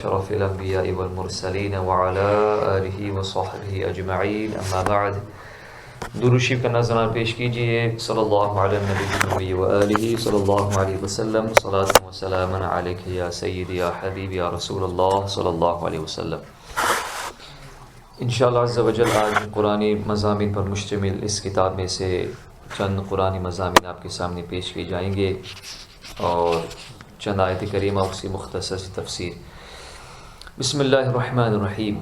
شرف الانبیاء والمرسلین وعلی آلہ وصحبہ اجمعین، اما بعد۔ درود شریف کا نذرانہ پیش کیجئے۔ صلی اللہ علی النبی وآلہ صلی اللہ علیہ وسلم، صلاۃ و سلام علیک یا سیدی یا حبیبی یا رسول اللہ صلی اللہ علیہ وسلم۔ انشاءاللہ عز و جل آج قرآنی مضامین پر مشتمل اس کتاب میں سے چند قرآنی مضامین آپ کے سامنے پیش کیے جائیں گے اور چند آیت کریمہ اس کی مختصر سی تفسیر۔ بسم اللہ الرحمن الرحیم۔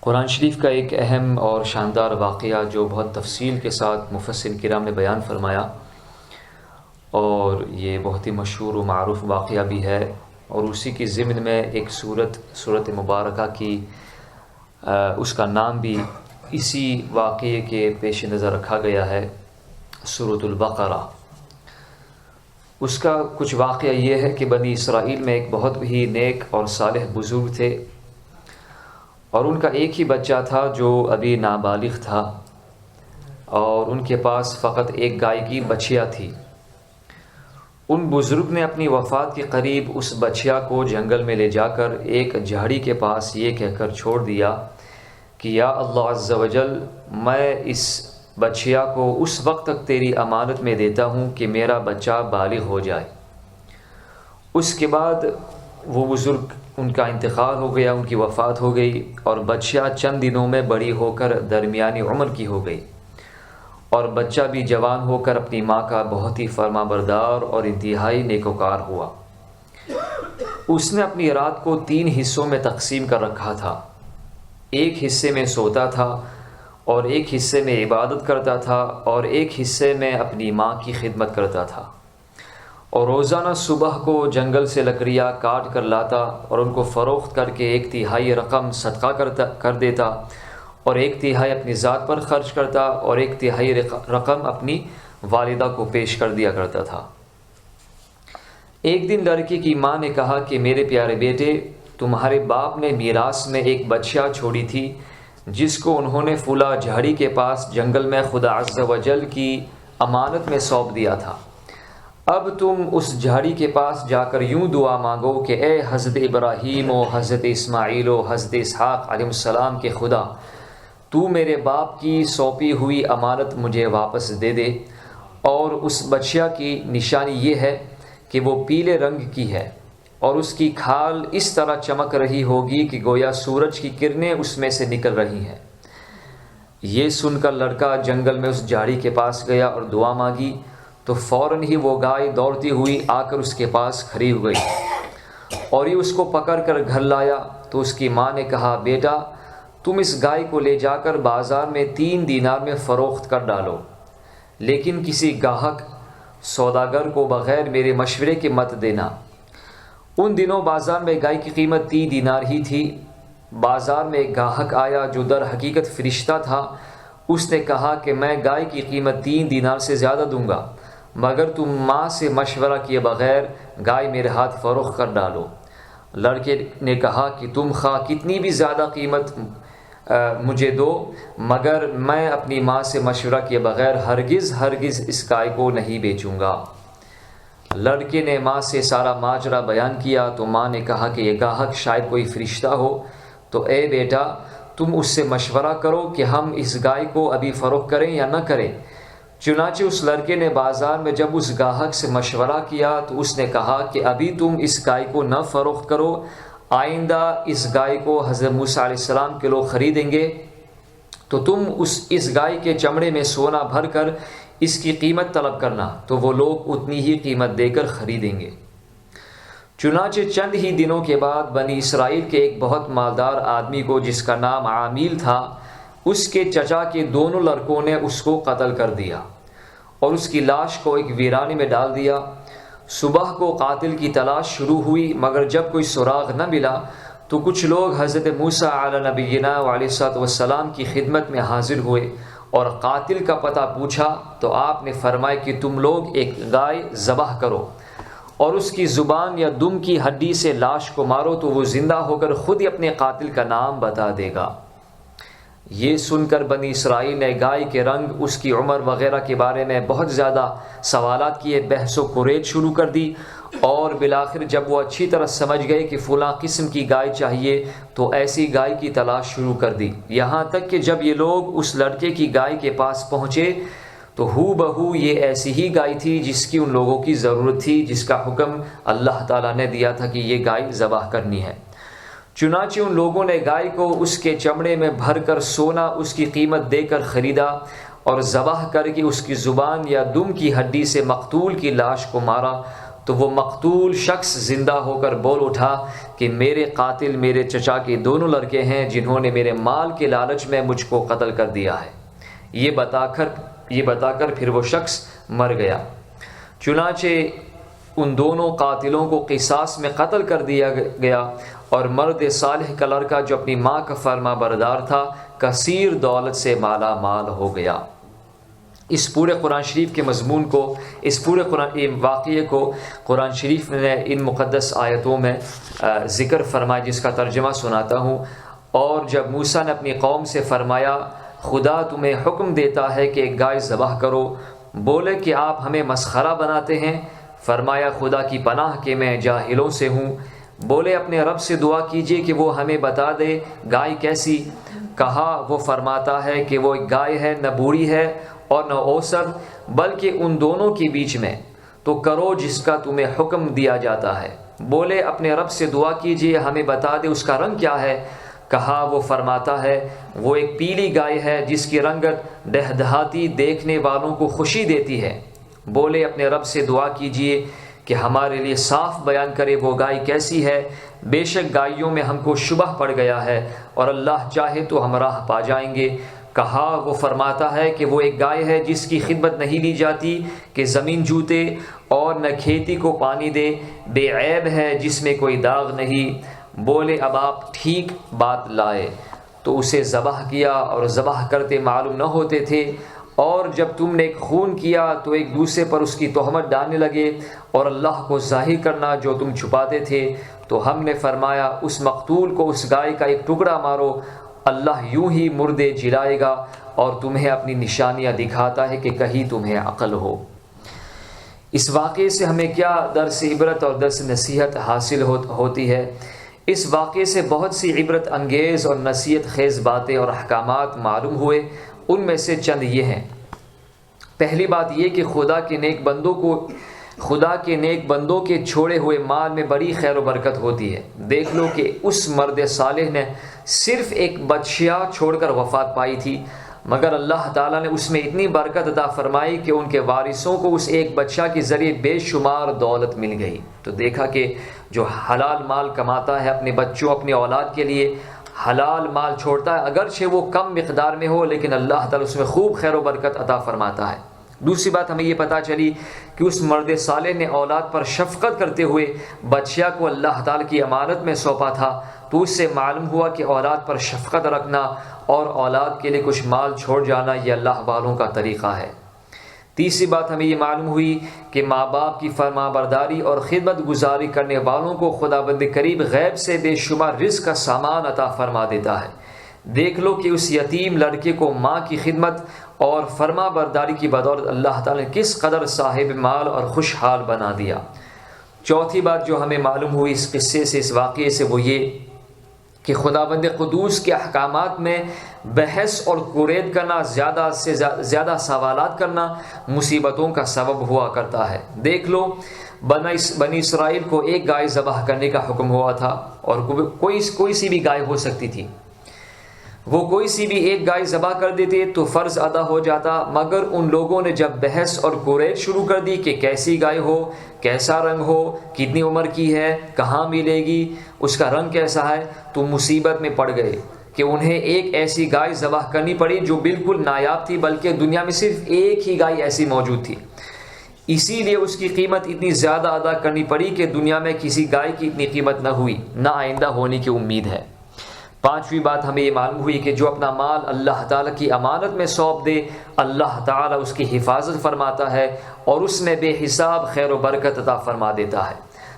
قرآن شریف کا ایک اہم اور شاندار واقعہ جو بہت تفصیل کے ساتھ مفسرین کرام نے بیان فرمایا، اور یہ بہت ہی مشہور و معروف واقعہ بھی ہے، اور اسی کی ضمن میں ایک سورت مبارکہ کی اس کا نام بھی اسی واقعے کے پیش نظر رکھا گیا ہے، سورۃ البقرہ۔ اس کا کچھ واقعہ یہ ہے کہ بنی اسرائیل میں ایک بہت ہی نیک اور صالح بزرگ تھے، اور ان کا ایک ہی بچہ تھا جو ابھی نابالغ تھا، اور ان کے پاس فقط ایک گائے کی بچھیا تھی۔ ان بزرگ نے اپنی وفات کے قریب اس بچھیا کو جنگل میں لے جا کر ایک جھاڑی کے پاس یہ کہہ کر چھوڑ دیا کہ یا اللہ عز و جل، میں اس بچھیا کو اس وقت تک تیری امانت میں دیتا ہوں کہ میرا بچہ بالغ ہو جائے۔ اس کے بعد وہ بزرگ، ان کا انتقال ہو گیا، ان کی وفات ہو گئی، اور بچہ چند دنوں میں بڑی ہو کر درمیانی عمر کی ہو گئی، اور بچہ بھی جوان ہو کر اپنی ماں کا بہت ہی فرما بردار اور انتہائی نیکوکار ہوا۔ اس نے اپنی رات کو 3 حصوں میں تقسیم کر رکھا تھا۔ ایک حصے میں سوتا تھا، اور ایک حصے میں عبادت کرتا تھا، اور ایک حصے میں اپنی ماں کی خدمت کرتا تھا، اور روزانہ صبح کو جنگل سے لکڑیاں کاٹ کر لاتا اور ان کو فروخت کر کے 1/3 رقم صدقہ کر دیتا، اور 1/3 اپنی ذات پر خرچ کرتا، اور 1/3 رقم اپنی والدہ کو پیش کر دیا کرتا تھا۔ ایک دن لڑکی کی ماں نے کہا کہ میرے پیارے بیٹے، تمہارے باپ نے میراث میں ایک بچیا چھوڑی تھی جس کو انہوں نے فلاں جھاڑی کے پاس جنگل میں خدا عز و جل کی امانت میں سونپ دیا تھا۔ اب تم اس جھاڑی کے پاس جا کر یوں دعا مانگو کہ اے حضرت ابراہیم و حضرت اسماعیل و حضرت اسحاق علیہ السلام کے خدا، تو میرے باپ کی سونپی ہوئی امانت مجھے واپس دے دے، اور اس بچیا کی نشانی یہ ہے کہ وہ پیلے رنگ کی ہے، اور اس کی کھال اس طرح چمک رہی ہوگی کہ گویا سورج کی کرنیں اس میں سے نکل رہی ہیں۔ یہ سن کر لڑکا جنگل میں اس جھاڑی کے پاس گیا اور دعا مانگی، تو فوراً ہی وہ گائے دوڑتی ہوئی آ کر اس کے پاس کھڑی ہو گئی، اور یہ اس کو پکڑ کر گھر لایا۔ تو اس کی ماں نے کہا، بیٹا، تم اس گائے کو لے جا کر بازار میں 3 دینار میں فروخت کر ڈالو، لیکن کسی گاہک سوداگر کو بغیر میرے مشورے کے مت دینا۔ ان دنوں بازار میں گائے کی قیمت 3 دینار ہی تھی۔ بازار میں ایک گاہک آیا جو در حقیقت فرشتہ تھا۔ اس نے کہا کہ میں گائے کی قیمت 3 دینار سے زیادہ دوں گا، مگر تم ماں سے مشورہ کیے بغیر گائے میرے ہاتھ فروخت کر ڈالو۔ لڑکے نے کہا کہ تم خواہ کتنی بھی زیادہ قیمت مجھے دو، مگر میں اپنی ماں سے مشورہ کیے بغیر ہرگز اس گائے کو نہیں بیچوں گا۔ لڑکے نے ماں سے سارا ماجرا بیان کیا، تو ماں نے کہا کہ یہ گاہک شاید کوئی فرشتہ ہو، تو اے بیٹا، تم اس سے مشورہ کرو کہ ہم اس گائے کو ابھی فروخت کریں یا نہ کریں۔ چنانچہ اس لڑکے نے بازار میں جب اس گاہک سے مشورہ کیا تو اس نے کہا کہ ابھی تم اس گائے کو نہ فروخت کرو، آئندہ اس گائے کو حضرت موسیٰ علیہ السلام کے لوگ خریدیں گے، تو تم اس گائے کے چمڑے میں سونا بھر کر اس کی قیمت طلب کرنا، تو وہ لوگ اتنی ہی قیمت دے کر خریدیں گے۔ چنانچہ چند ہی دنوں کے بعد بنی اسرائیل کے ایک بہت مالدار آدمی کو، جس کا نام عامیل تھا، اس کے چچا کے دونوں لڑکوں نے اس کو قتل کر دیا، اور اس کی لاش کو ایک ویرانے میں ڈال دیا۔ صبح کو قاتل کی تلاش شروع ہوئی، مگر جب کوئی سراغ نہ ملا تو کچھ لوگ حضرت موسیٰ علی نبینا علیہ السلام کی خدمت میں حاضر ہوئے اور قاتل کا پتہ پوچھا، تو آپ نے فرمایا کہ تم لوگ ایک گائے ذبح کرو، اور اس کی زبان یا دم کی ہڈی سے لاش کو مارو، تو وہ زندہ ہو کر خود ہی اپنے قاتل کا نام بتا دے گا۔ یہ سن کر بنی اسرائیل نے گائے کے رنگ، اس کی عمر وغیرہ کے بارے میں بہت زیادہ سوالات کیے، بحث و کریج شروع کر دی، اور بالآخر جب وہ اچھی طرح سمجھ گئے کہ فلاں قسم کی گائے چاہیے تو ایسی گائے کی تلاش شروع کر دی، یہاں تک کہ جب یہ لوگ اس لڑکے کی گائے کے پاس پہنچے تو ہو بہو یہ ایسی ہی گائے تھی جس کی ان لوگوں کی ضرورت تھی، جس کا حکم اللہ تعالیٰ نے دیا تھا کہ یہ گائے ذبح کرنی ہے۔ چنانچہ ان لوگوں نے گائے کو اس کے چمڑے میں بھر کر سونا اس کی قیمت دے کر خریدا اور ذبح کر کے اس کی زبان یا دم کی ہڈی سے مقتول کی لاش کو مارا، تو وہ مقتول شخص زندہ ہو کر بول اٹھا کہ میرے قاتل میرے چچا کے دونوں لڑکے ہیں جنہوں نے میرے مال کے لالچ میں مجھ کو قتل کر دیا ہے۔ یہ بتا کر پھر وہ شخص مر گیا۔ چنانچہ ان دونوں قاتلوں کو قصاص میں قتل کر دیا گیا، اور مرد صالح کا لڑکا جو اپنی ماں کا فرما بردار تھا کثیر دولت سے مالا مال ہو گیا۔ اس پورے قرآن شریف کے مضمون کو، اس پورے واقعے کو قرآن شریف نے ان مقدس آیتوں میں ذکر فرمایا، جس کا ترجمہ سناتا ہوں۔ اور جب موسیٰ نے اپنی قوم سے فرمایا خدا تمہیں حکم دیتا ہے کہ ایک گائے ذبح کرو، بولے کہ آپ ہمیں مسخرہ بناتے ہیں؟ فرمایا خدا کی پناہ کہ میں جاہلوں سے ہوں۔ بولے اپنے رب سے دعا کیجئے کہ وہ ہمیں بتا دے گائے کیسی؟ کہا وہ فرماتا ہے کہ وہ ایک گائے ہے، نہ بوڑھی ہے اور نہ اوسر، بلکہ ان دونوں کے بیچ میں، تو کرو جس کا تمہیں حکم دیا جاتا ہے۔ بولے اپنے رب سے دعا کیجئے ہمیں بتا دے اس کا رنگ کیا ہے؟ کہا وہ فرماتا ہے وہ ایک پیلی گائے ہے جس کی رنگت دہدہاتی دیکھنے والوں کو خوشی دیتی ہے۔ بولے اپنے رب سے دعا کیجئے کہ ہمارے لیے صاف بیان کرے وہ گائے کیسی ہے، بے شک گائیوں میں ہم کو شبہ پڑ گیا ہے اور اللہ چاہے تو ہم راہ پا جائیں گے۔ کہا وہ فرماتا ہے کہ وہ ایک گائے ہے جس کی خدمت نہیں لی جاتی کہ زمین جوتے اور نہ کھیتی کو پانی دے، بے عیب ہے جس میں کوئی داغ نہیں۔ بولے اب آپ ٹھیک بات لائے تو اسے ذبح کیا، اور ذبح کرتے معلوم نہ ہوتے تھے، اور جب تم نے ایک خون کیا تو ایک دوسرے پر اس کی تہمت ڈالنے لگے اور اللہ کو ظاہر کرنا جو تم چھپاتے تھے۔ تو ہم نے فرمایا اس مقتول کو اس گائے کا ایک ٹکڑا مارو، اللہ یوں ہی مردے جلائے گا اور تمہیں اپنی نشانیاں دکھاتا ہے کہ کہیں تمہیں عقل ہو۔ اس واقعے سے ہمیں کیا درس عبرت اور درس نصیحت حاصل ہوتی ہے؟ اس واقعے سے بہت سی عبرت انگیز اور نصیحت خیز باتیں اور احکامات معلوم ہوئے۔ ان میں سے چند یہ ہیں۔ پہلی بات یہ کہ خدا کے نیک بندوں کے چھوڑے ہوئے مال میں بڑی خیر و برکت ہوتی ہے۔ دیکھ لو کہ اس مرد صالح نے صرف ایک بچیا چھوڑ کر وفات پائی تھی، مگر اللہ تعالیٰ نے اس میں اتنی برکت عطا فرمائی کہ ان کے وارثوں کو اس ایک بچہ کے ذریعے بے شمار دولت مل گئی۔ تو دیکھا کہ جو حلال مال کماتا ہے اپنے بچوں اپنی اولاد کے لیے حلال مال چھوڑتا ہے، اگرچہ وہ کم مقدار میں ہو لیکن اللہ تعالیٰ اس میں خوب خیر و برکت عطا فرماتا ہے۔ دوسری بات ہمیں یہ پتہ چلی کہ اس مرد صالح نے اولاد پر شفقت کرتے ہوئے بچیا کو اللہ تعالیٰ کی امانت میں سونپا تھا، تو اس سے معلوم ہوا کہ اولاد پر شفقت رکھنا اور اولاد کے لیے کچھ مال چھوڑ جانا یہ اللہ والوں کا طریقہ ہے۔ تیسری بات ہمیں یہ معلوم ہوئی کہ ماں باپ کی فرما برداری اور خدمت گزاری کرنے والوں کو خداوند کریم غیب سے بے شمار رزق کا سامان عطا فرما دیتا ہے۔ دیکھ لو کہ اس یتیم لڑکے کو ماں کی خدمت اور فرما برداری کی بدولت اللہ تعالیٰ نے کس قدر صاحب مال اور خوشحال بنا دیا۔ چوتھی بات جو ہمیں معلوم ہوئی اس قصے سے، اس واقعے سے، وہ یہ کہ خداوند قدوس کے احکامات میں بحث اور قرید کرنا، زیادہ سے زیادہ سوالات کرنا مصیبتوں کا سبب ہوا کرتا ہے۔ دیکھ لو بنی اسرائیل کو ایک گائے ذبح کرنے کا حکم ہوا تھا، اور کوئی سی بھی گائے ہو سکتی تھی، وہ کوئی سی بھی ایک گائے ذبح کر دیتے تو فرض ادا ہو جاتا، مگر ان لوگوں نے جب بحث اور قرید شروع کر دی کہ کیسی گائے ہو، کیسا رنگ ہو، کتنی عمر کی ہے، کہاں ملے گی، اس کا رنگ کیسا ہے، تو مصیبت میں پڑ گئے کہ انہیں ایک ایسی گائے ذبح کرنی پڑی جو بالکل نایاب تھی، بلکہ دنیا میں صرف ایک ہی گائے ایسی موجود تھی، اسی لیے اس کی قیمت اتنی زیادہ ادا کرنی پڑی کہ دنیا میں کسی گائے کی اتنی قیمت نہ ہوئی، نہ آئندہ ہونے کی امید ہے۔ پانچویں بات ہمیں یہ معلوم ہوئی کہ جو اپنا مال اللہ تعالیٰ کی امانت میں سونپ دے اللہ تعالیٰ اس کی حفاظت فرماتا ہے اور اس میں بے حساب خیر و برکت عطا فرما دیتا ہے۔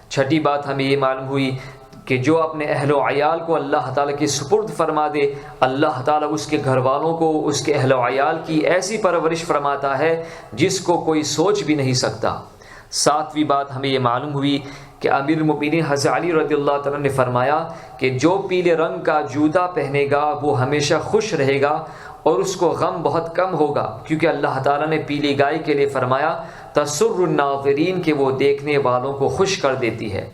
چھٹی بات ہمیں یہ معلوم ہوئی کہ جو اپنے اہل و عیال کو اللہ تعالیٰ کی سپرد فرما دے اللہ تعالیٰ اس کے گھر والوں کو، اس کے اہل و عیال کی ایسی پرورش فرماتا ہے جس کو کوئی سوچ بھی نہیں سکتا۔ ساتویں بات ہمیں یہ معلوم ہوئی کہ امیر المؤمنین حضرت علی رضی اللہ تعالیٰ نے فرمایا کہ جو پیلے رنگ کا جوتا پہنے گا وہ ہمیشہ خوش رہے گا اور اس کو غم بہت کم ہوگا، کیونکہ اللہ تعالیٰ نے پیلی گائے کے لیے فرمایا تسر الناظرین کہ وہ دیکھنے والوں کو خوش کر دیتی ہے۔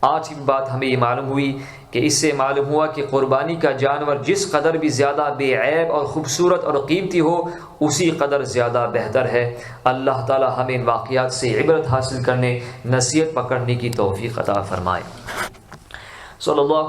آٹھویں بات ہمیں یہ معلوم ہوئی کہ اس سے معلوم ہوا کہ قربانی کا جانور جس قدر بھی زیادہ بے عیب اور خوبصورت اور قیمتی ہو اسی قدر زیادہ بہتر ہے۔ اللہ تعالی ہمیں ان واقعات سے عبرت حاصل کرنے، نصیحت پکڑنے کی توفیق عطا فرمائے۔ صلی اللہ